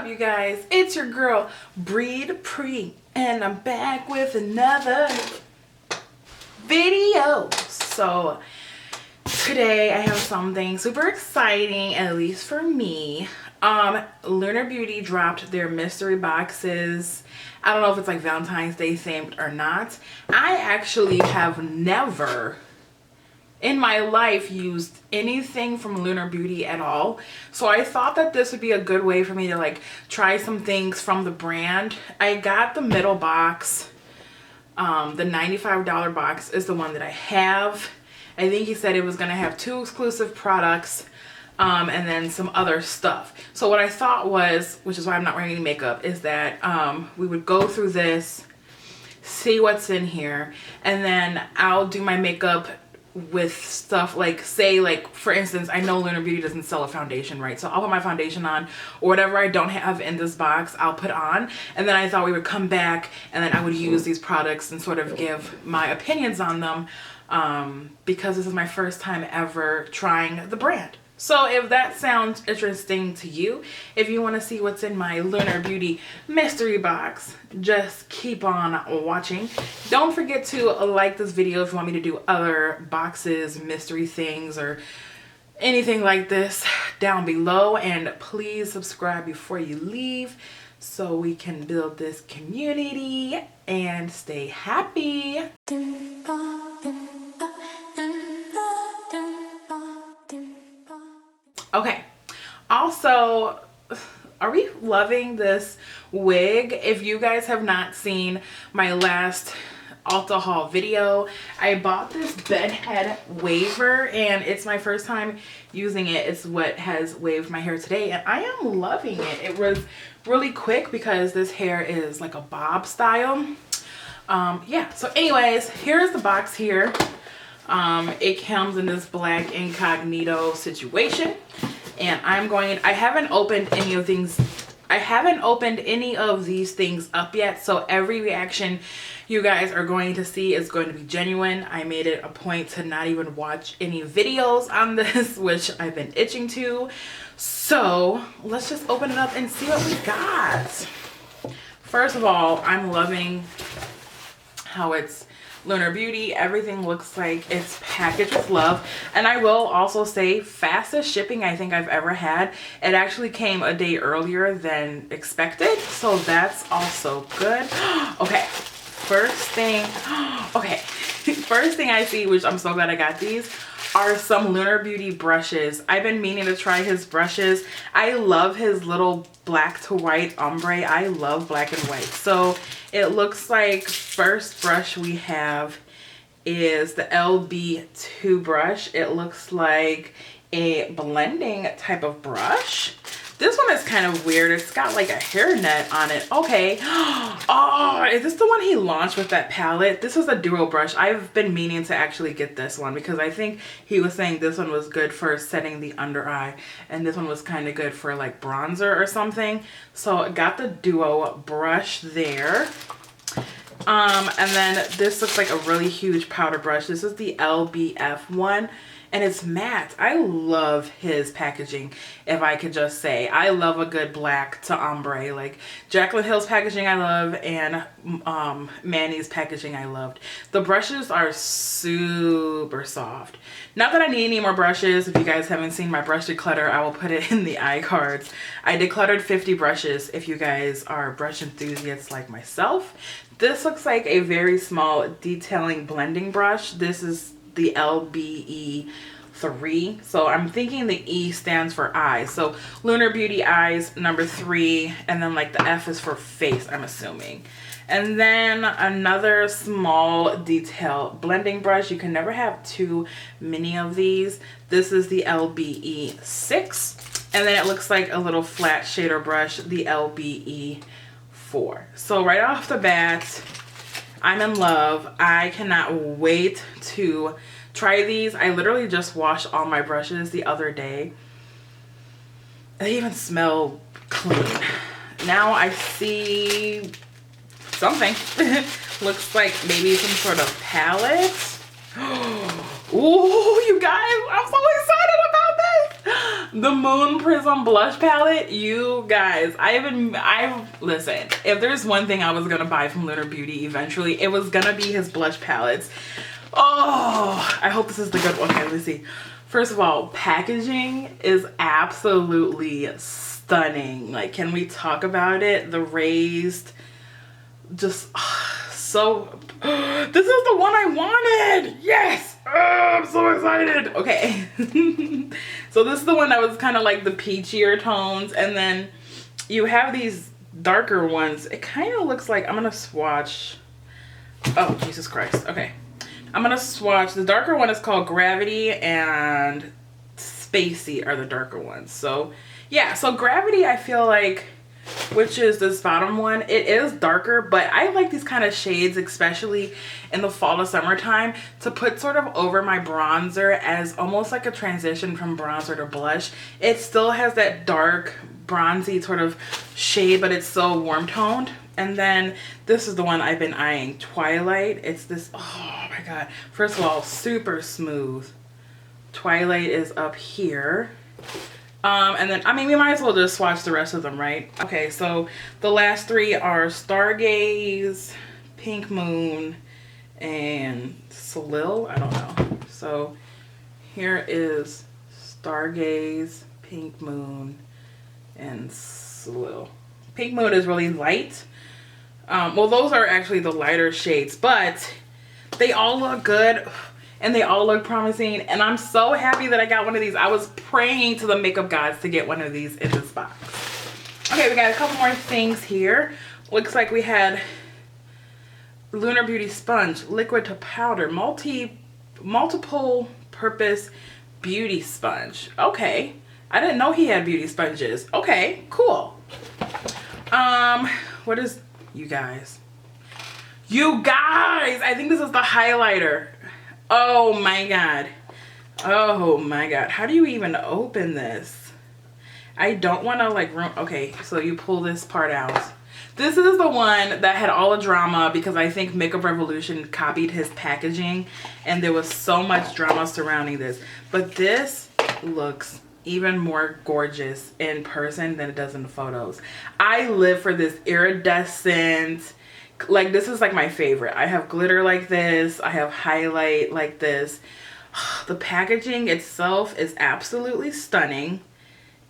up, you guys? It's your girl Dupre, and I'm back with another video. So today I have something super exciting, at least for me. Lunar Beauty dropped their mystery boxes. I don't know if it's like Valentine's Day themed or not. I actually have never in my life used anything from Lunar Beauty at all, so I thought that this would be a good way for me to like try some things from the brand. I got the middle box. The $95 box is the one that I have. I think he said it was gonna have 2 exclusive products and then some other stuff. So what I thought was, which is why I'm not wearing any makeup, is that we would go through this, see what's in here, and then I'll do my makeup with stuff like, say, like for instance, I know Lunar Beauty doesn't sell a foundation, right? So I'll put my foundation on, or whatever I don't have in this box I'll put on, and then I thought we would come back and then I would use these products and sort of give my opinions on them, because this is my first time ever trying the brand. So if that sounds interesting to you, if you want to see what's in my Lunar Beauty mystery box, just keep on watching. Don't forget to like this video if you want me to do other boxes, mystery things, or anything like this down below. And please subscribe before you leave so we can build this community and stay happy. Okay, also, are we loving this wig? If you guys have not seen my last Ulta haul video, I bought this bedhead waver and it's my first time using it. It's what has waved my hair today and I am loving it. It was really quick because this hair is like a bob style. Yeah, so anyways, here's the box here. It comes in this black incognito situation, and I haven't opened any of these things up yet, so every reaction you guys are going to see is going to be genuine. I made it a point to not even watch any videos on this, which I've been itching to. So let's just open it up and see what we got. First of all, I'm loving how it's Lunar Beauty. Everything looks like it's packaged with love, and I will also say fastest shipping I think I've ever had. It actually came a day earlier than expected, so that's also good. Okay, first thing I see, which I'm so glad I got these, are some Lunar Beauty brushes. I've been meaning to try his brushes. I love his little black to white ombre. I love black and white. So it looks like first brush we have is the LB2 brush. It looks like a blending type of brush. This one is kind of weird. It's got like a hairnet on it. Okay. Oh, is this the one he launched with that palette? This is a duo brush. I've been meaning to actually get this one because I think he was saying this one was good for setting the under eye and this one was kind of good for like bronzer or something. So I got the duo brush there. And then this looks like a really huge powder brush. This is the LBF one. And it's matte. I love his packaging, if I could just say. I love a good black to ombre. Like Jaclyn Hill's packaging I love, and Manny's packaging I loved. The brushes are super soft. Not that I need any more brushes. If you guys haven't seen my brush declutter, I will put it in the iCards. I decluttered 50 brushes if you guys are brush enthusiasts like myself. This looks like a very small detailing blending brush. This is the LBE3, so I'm thinking the E stands for eyes. So Lunar Beauty eyes, number 3, and then like the F is for face, I'm assuming. And then another small detail blending brush. You can never have too many of these. This is the LBE6, and then it looks like a little flat shader brush, the LBE4. So right off the bat, I'm in love. I cannot wait to try these. I literally just washed all my brushes the other day. They even smell clean. Now I see something. Looks like maybe some sort of palette. Ooh, you guys, I'm so excited about this. The Moon Prism blush palette, you guys, listen, if there's one thing I was gonna buy from Lunar Beauty eventually, it was gonna be his blush palettes. Oh, I hope this is the good one. Okay, let me see. First of all, packaging is absolutely stunning. Like, can we talk about it? The raised, just so, this is the one I wanted. Yes. Oh, I'm so excited. Okay. So this is the one that was kind of like the peachier tones, and then you have these darker ones. It kind of looks like, I'm gonna swatch. Oh, Jesus Christ. Okay, I'm gonna swatch. The darker one is called Gravity, and Spacey are the darker ones. So yeah, so Gravity, I feel like, which is this bottom one, it is darker, but I like these kind of shades, especially in the fall to summertime, to put sort of over my bronzer as almost like a transition from bronzer to blush. It still has that dark bronzy sort of shade, but it's so warm toned. And then this is the one I've been eyeing, Twilight. It's this, oh my god, first of all, super smooth. Twilight is up here. And then, I mean, we might as well just swatch the rest of them, right? Okay, so the last three are Stargaze, Pink Moon, and Salil. I don't know. So here is Stargaze, Pink Moon, and Salil. Pink Moon is really light. Well, those are actually the lighter shades, but they all look good. And they all look promising, and I'm so happy that I got one of these. I was praying to the makeup gods to get one of these in this box. Okay, we got a couple more things here. Looks like we had Lunar Beauty Sponge, liquid to powder, multiple purpose beauty sponge. Okay, I didn't know he had beauty sponges. Okay, cool. What is, you guys, I think this is the highlighter. Oh my god. Oh my god. How do you even open this? I don't want to like okay, so you pull this part out. This is the one that had all the drama because I think Makeup Revolution copied his packaging and there was so much drama surrounding this. But this looks even more gorgeous in person than it does in the photos. I live for this iridescent, like, this is like my favorite. I have glitter like this. I have highlight like this. The packaging itself is absolutely stunning.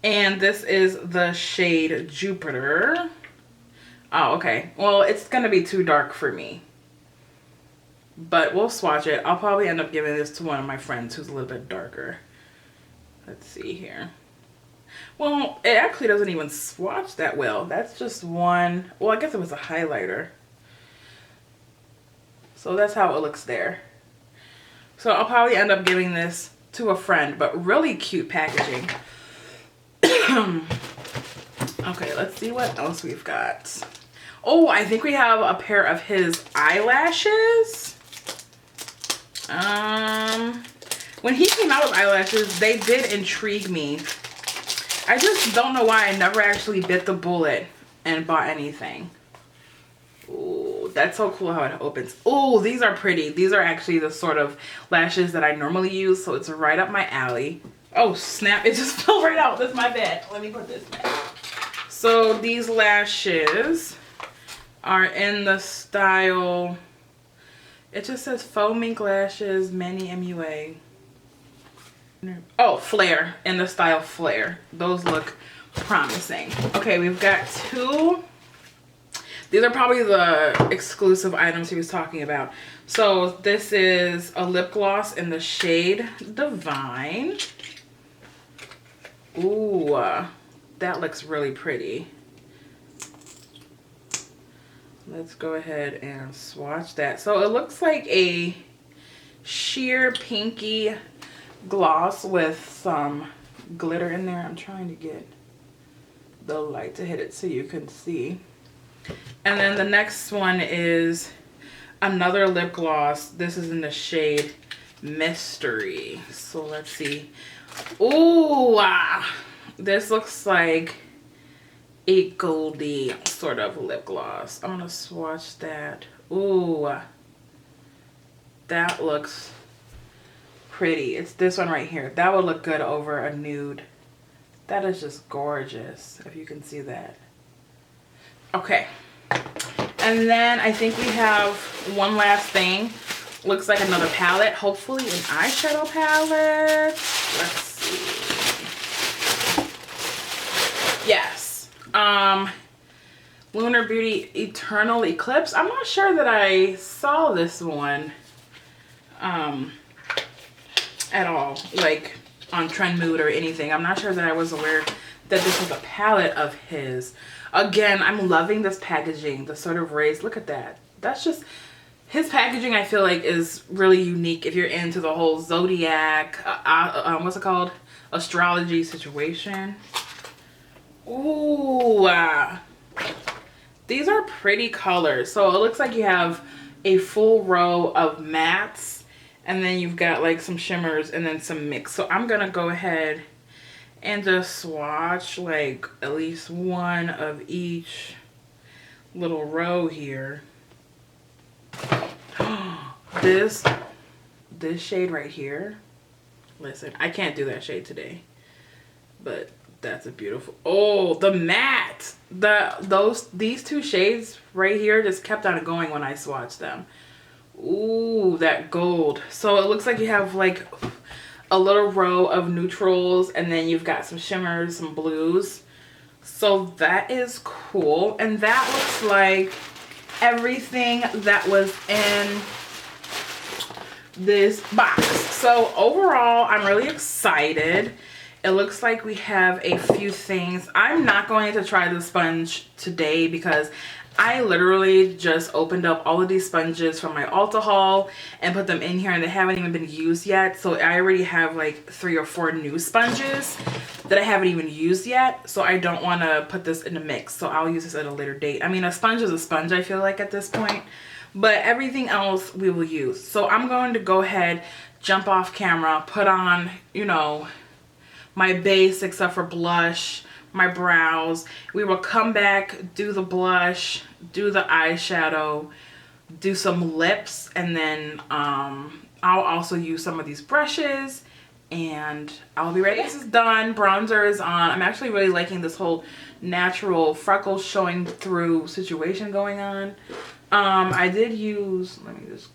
And this is the shade Jupiter. Oh, okay. Well, it's going to be too dark for me. But we'll swatch it. I'll probably end up giving this to one of my friends who's a little bit darker. Let's see here. Well, it actually doesn't even swatch that well. That's just one. Well, I guess it was a highlighter. So that's how it looks there. So I'll probably end up giving this to a friend, but really cute packaging. Okay, let's see what else we've got. Oh, I think we have a pair of his eyelashes. When he came out with eyelashes, they did intrigue me. I just don't know why I never actually bit the bullet and bought anything. Ooh, that's so cool how it opens. Ooh, these are pretty. These are actually the sort of lashes that I normally use, so it's right up my alley. Oh, snap. It just fell right out. That's my bad. Let me put this back. So these lashes are in the style, it just says faux mink lashes, mini MUA. Oh, flare, in the style flare. Those look promising. Okay, we've got two. These are probably the exclusive items he was talking about. So this is a lip gloss in the shade Divine. Ooh, that looks really pretty. Let's go ahead and swatch that. So it looks like a sheer pinky gloss with some glitter in there. I'm trying to get the light to hit it so you can see. And then the next one is another lip gloss. This is in the shade Mystery. So let's see. Ooh, this looks like a goldy sort of lip gloss. I'm gonna swatch that. Ooh, that looks pretty. It's this one right here. That would look good over a nude That is just gorgeous, if you can see that. Okay. And then I think we have one last thing. Looks like another palette. Hopefully an eyeshadow palette. Let's see. Yes. Lunar Beauty Eternal Eclipse. I'm not sure that I saw this one at all, like on Trend Mood or anything. I'm not sure that I was aware that this was a palette of his. Again, I'm loving this packaging, the sort of raised, look at that. That's just, his packaging I feel like is really unique if you're into the whole zodiac, what's it called? Astrology situation. Ooh, these are pretty colors. So it looks like you have a full row of mattes, and then you've got like some shimmers and then some mix. So I'm gonna go ahead and just swatch like at least one of each little row here. This shade right here. Listen, I can't do that shade today, but that's a beautiful, oh, the matte. These two shades right here just kept on going when I swatched them. Ooh, that gold. So it looks like you have like a little row of neutrals, and then you've got some shimmers, some blues. So that is cool. And that looks like everything that was in this box. So overall, I'm really excited. It looks like we have a few things. I'm not going to try the sponge today because I literally just opened up all of these sponges from my Ulta haul and put them in here, and they haven't even been used yet. So I already have like 3 or 4 new sponges that I haven't even used yet. So I don't want to put this in the mix. So I'll use this at a later date. I mean, a sponge is a sponge, I feel like, at this point. But everything else we will use. So I'm going to go ahead, jump off camera, put on, you know, my base except for blush, my brows. We will come back, do the blush, do the eyeshadow, do some lips, and then I'll also use some of these brushes, and I'll be ready. This is done. Bronzer is on. I'm actually really liking this whole natural freckles showing through situation going on. I did use, let me just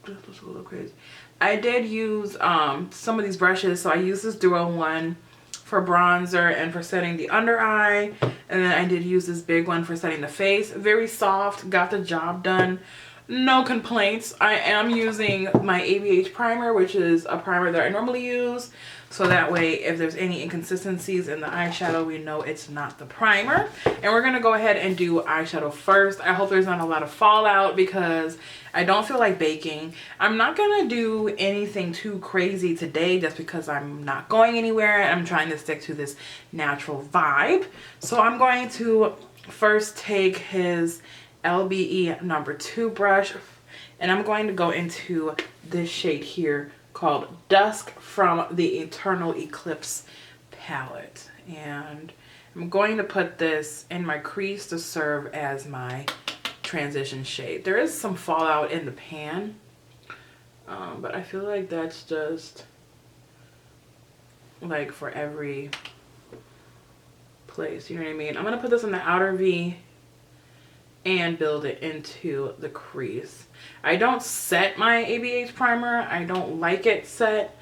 looks a little crazy. I did use some of these brushes. So I used this Duo one for bronzer and for setting the under eye, and then I did use this big one for setting the face. Very soft, got the job done, no complaints. I am using my ABH primer, which is a primer that I normally use, so that way if there's any inconsistencies in the eyeshadow, we know it's not the primer. And we're gonna go ahead and do eyeshadow first. I hope there's not a lot of fallout because I don't feel like baking. I'm not gonna do anything too crazy today just because I'm not going anywhere and I'm trying to stick to this natural vibe. So I'm going to first take his LBE number 2 brush, and I'm going to go into this shade here called Dusk from the Eternal Eclipse palette. And I'm going to put this in my crease to serve as my transition shade. There is some fallout in the pan, but I feel like that's just like for every place, you know what I mean? I'm gonna put this in the outer V and build it into the crease. I don't set my ABH primer. I don't like it set.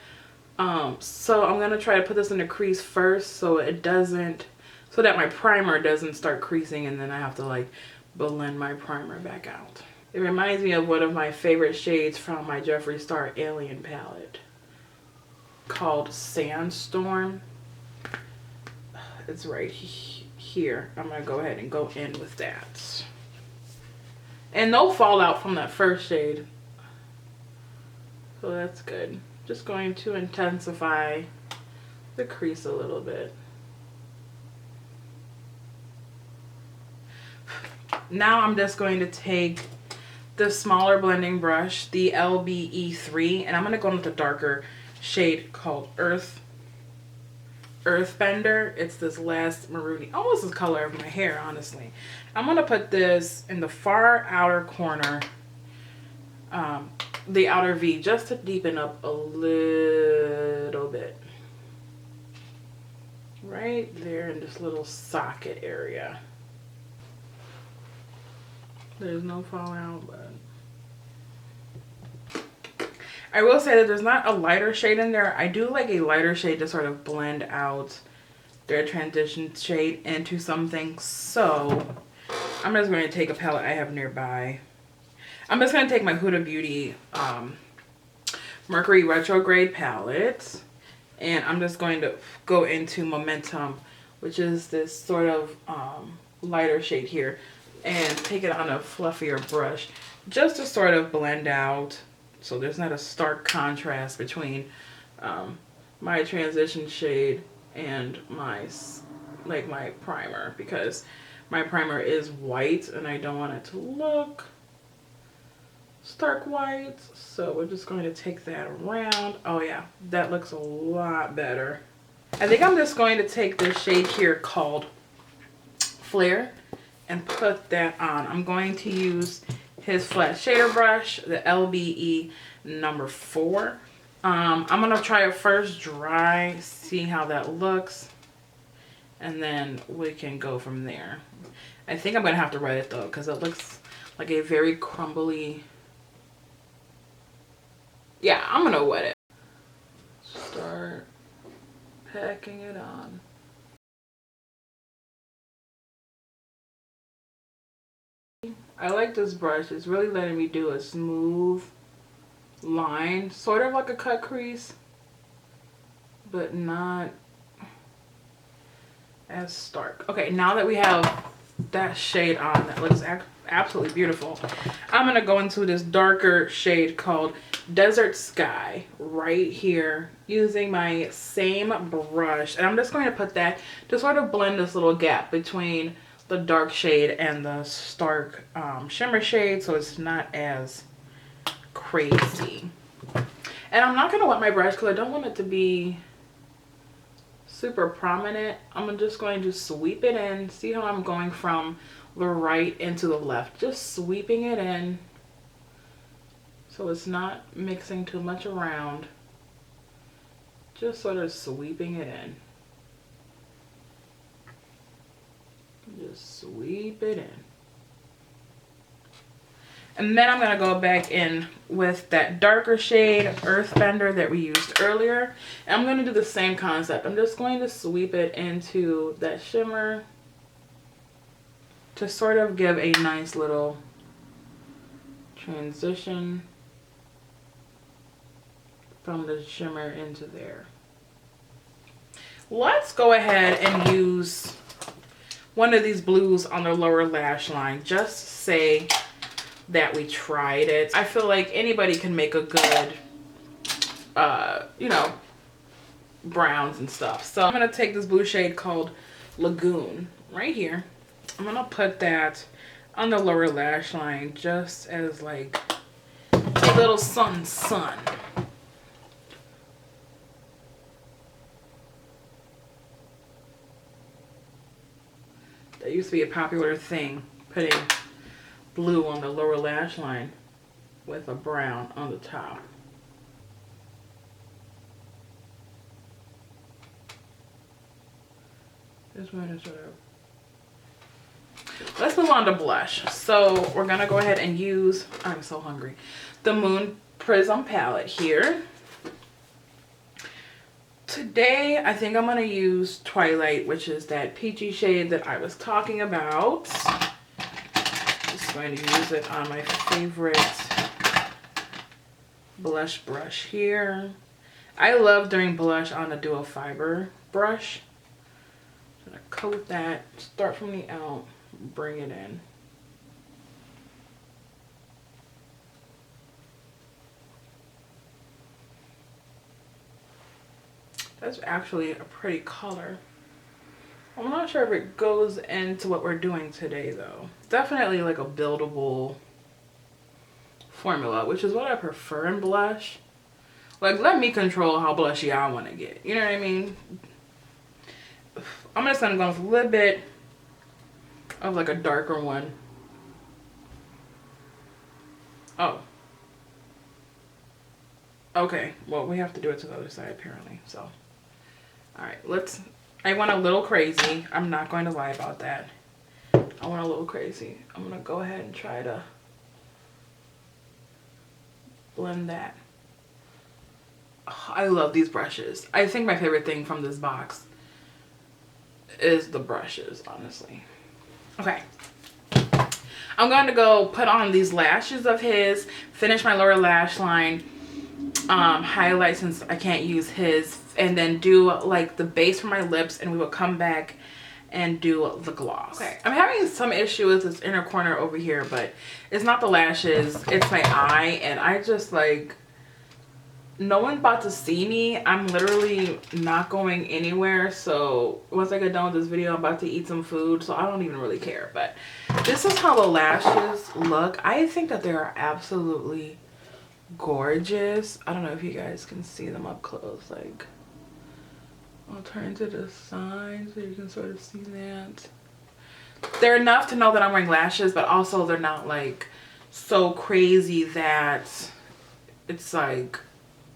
So I'm gonna try to put this in the crease first so it doesn't, so that my primer doesn't start creasing and then I have to like blend my primer back out. It reminds me of one of my favorite shades from my Jeffree Star Alien palette called Sandstorm. It's right here. I'm gonna go ahead and go in with that. And no fallout from that first shade. So that's good. Just going to intensify the crease a little bit. Now I'm just going to take the smaller blending brush, the LBE3, and I'm going to go in with a darker shade called Earthbender. It's this last maroony, almost the color of my hair, honestly. I'm going to put this in the far outer corner, the outer V, just to deepen up a little bit. right there in this little socket area. There's no fallout, but I will say that there's not a lighter shade in there. I do like a lighter shade to sort of blend out their transition shade into something. So I'm just going to take a palette I have nearby. I'm just going to take my Huda Beauty Mercury Retrograde palette, and I'm just going to go into Momentum, which is this sort of lighter shade here, and take it on a fluffier brush just to sort of blend out so there's not a stark contrast between my transition shade and my primer, because my primer is white and I don't want it to look stark white. So we're just going to take that around. Oh yeah, that looks a lot better. I think I'm just going to take this shade here called Flare and put that on. I'm going to use his flat shader brush, the LBE number 4. I'm going to try it first dry, see how that looks, and then we can go from there. I think I'm going to have to wet it though, because it looks like a very crumbly. Yeah, I'm going to wet it. Start packing it on. I like this brush. It's really letting me do a smooth line, sort of like a cut crease, but not as stark. Okay, now that we have that shade on, that looks absolutely beautiful, I'm gonna go into this darker shade called Desert Sky right here using my same brush, and I'm just going to put that to sort of blend this little gap between the dark shade and the stark shimmer shade, so it's not as crazy. And I'm not going to wet my brush because I don't want it to be super prominent. I'm just going to sweep it in. See how I'm going from the right into the left, just sweeping it in so it's not mixing too much around, just sort of sweeping it in. Just sweep it in. And then I'm going to go back in with that darker shade, Earthbender, that we used earlier. And I'm going to do the same concept. I'm just going to sweep it into that shimmer to sort of give a nice little transition from the shimmer into there. Let's go ahead and use one of these blues on the lower lash line. Just say that we tried it. I feel like anybody can make a good, you know, browns and stuff. So I'm going to take this blue shade called Lagoon right here. I'm going to put that on the lower lash line just as like a little sun. That used to be a popular thing, putting blue on the lower lash line with a brown on the top. Just want to sort of... Let's move on to blush. So we're going to go ahead and use, I'm so hungry, the Moon Prism palette here. Today, I think I'm going to use Twilight, which is that peachy shade that I was talking about. Just going to use it on my favorite blush brush here. I love doing blush on a dual fiber brush. I'm going to coat that, start from the out, bring it in. That's actually a pretty color. I'm not sure if it goes into what we're doing today though. Definitely like a buildable formula, which is what I prefer in blush. Like, let me control how blushy I want to get. You know what I mean? I'm just going to go with a little bit of like a darker one. Oh. Okay, well, we have to do it to the other side apparently, so. All right, let's I went a little crazy. I'm not going to lie about that. I went a little crazy. I'm going to go ahead and try to blend that. Oh, I love these brushes. I think my favorite thing from this box is the brushes, honestly. Okay. I'm going to go put on these lashes of his, finish my lower lash line, highlight since I can't use his, and then do like the base for my lips, and we will come back and do the gloss. Okay, I'm having some issue with this inner corner over here, but it's not the lashes, it's my eye, and I just like, no one's about to see me. I'm literally not going anywhere, so once I get done with this video, I'm about to eat some food, so I don't even really care. But this is how the lashes look. I think that they are absolutely gorgeous. I don't know if you guys can see them up close. Like, I'll turn to the side so you can sort of see that. They're enough to know that I'm wearing lashes, but also they're not like so crazy that it's like,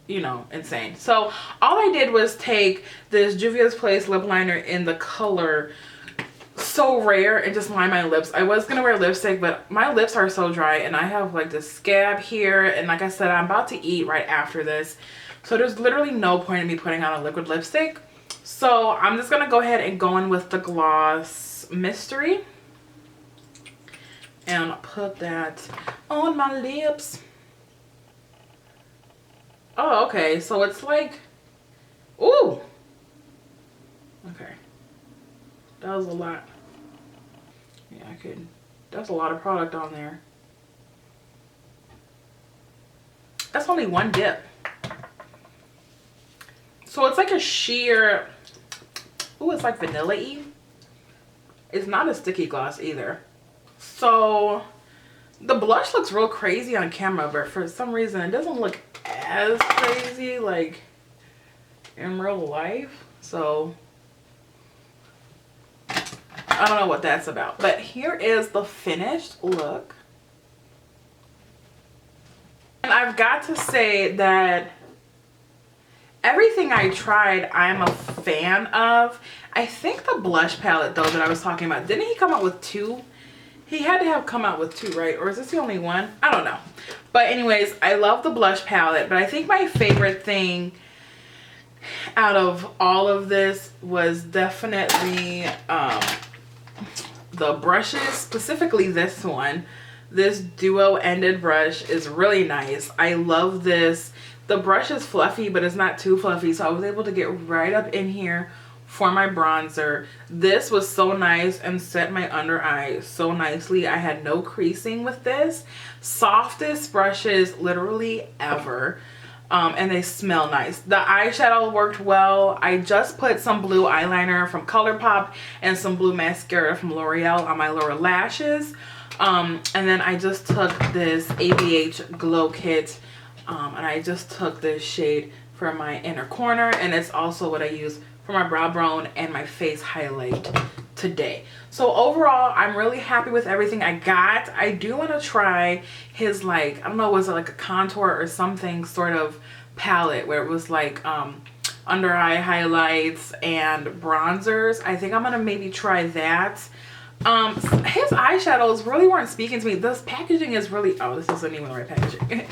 you know, insane. So all I did was take this Juvia's Place lip liner in the color So Rare and just line my lips. I was gonna wear lipstick, but my lips are so dry, and I have like this scab here, and like I said, I'm about to eat right after this, so there's literally no point in me putting on a liquid lipstick. So I'm just gonna go ahead and go in with the gloss Mystery and put that on my lips. Oh, okay, so it's like, ooh, okay, that was a lot. Yeah, I could, that's a lot of product on there. That's only one dip. So it's like a sheer, ooh, it's like vanilla-y. It's not a sticky gloss either. So the blush looks real crazy on camera, but for some reason it doesn't look as crazy like in real life. So I don't know what that's about, but here is the finished look. And I've got to say that everything I tried, I'm a fan of. I think the blush palette though that I was talking about, didn't he come out with two? He had to have come out with two, right? Or is this the only one? I don't know. But anyways, I love the blush palette, but I think my favorite thing out of all of this was definitely the brushes, specifically this one. This duo ended brush is really nice. I love this. The brush is fluffy, but it's not too fluffy, so I was able to get right up in here for my bronzer. This was so nice and set my under eye so nicely. I had no creasing with this. Softest brushes literally ever. And they smell nice. The eyeshadow worked well. I just put some blue eyeliner from ColourPop and some blue mascara from L'Oreal on my lower lashes. And then I just took this ABH Glow Kit, and I just took this shade for my inner corner, and it's also what I use for my brow bone and my face highlight today. So overall, I'm really happy with everything I got. I do want to try his, like, I don't know, was it like a contour or something sort of palette where it was like under eye highlights and bronzers. I think I'm gonna maybe try that. His eyeshadows really weren't speaking to me. This packaging is really, oh, this isn't even the right packaging.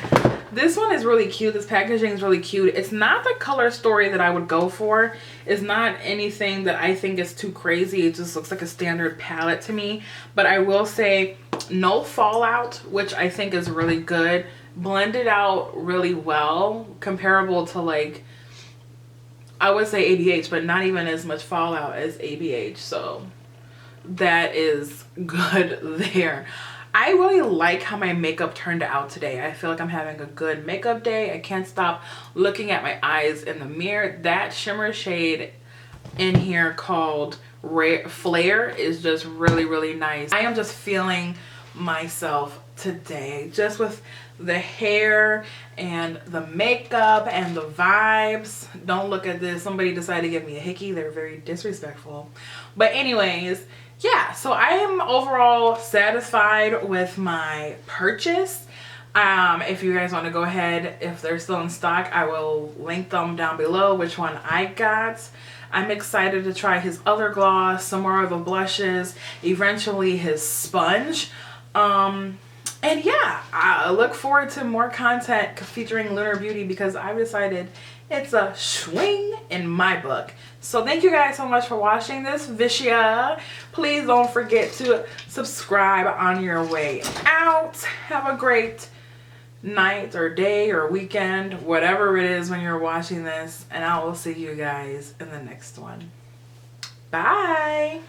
This one is really cute. This packaging is really cute. It's not the color story that I would go for. It's not anything that I think is too crazy. It just looks like a standard palette to me. But I will say no fallout, which I think is really good. Blended out really well, comparable to, like, I would say ABH, but not even as much fallout as ABH. So that is good there. I really like how my makeup turned out today. I feel like I'm having a good makeup day. I can't stop looking at my eyes in the mirror. That shimmer shade in here called Flare is just really, really nice. I am just feeling myself today, just with the hair and the makeup and the vibes. Don't look at this. Somebody decided to give me a hickey. They're very disrespectful. But anyways, yeah, so I am overall satisfied with my purchase. If you guys want to go ahead, if they're still in stock, I will link them down below which one I got. I'm excited to try his other gloss, some more of the blushes, eventually his sponge. And yeah, I look forward to more content featuring Lunar Beauty because I've decided it's a swing in my book. So thank you guys so much for watching this video. Please don't forget to subscribe on your way out. Have a great night or day or weekend, whatever it is when you're watching this. And I will see you guys in the next one. Bye.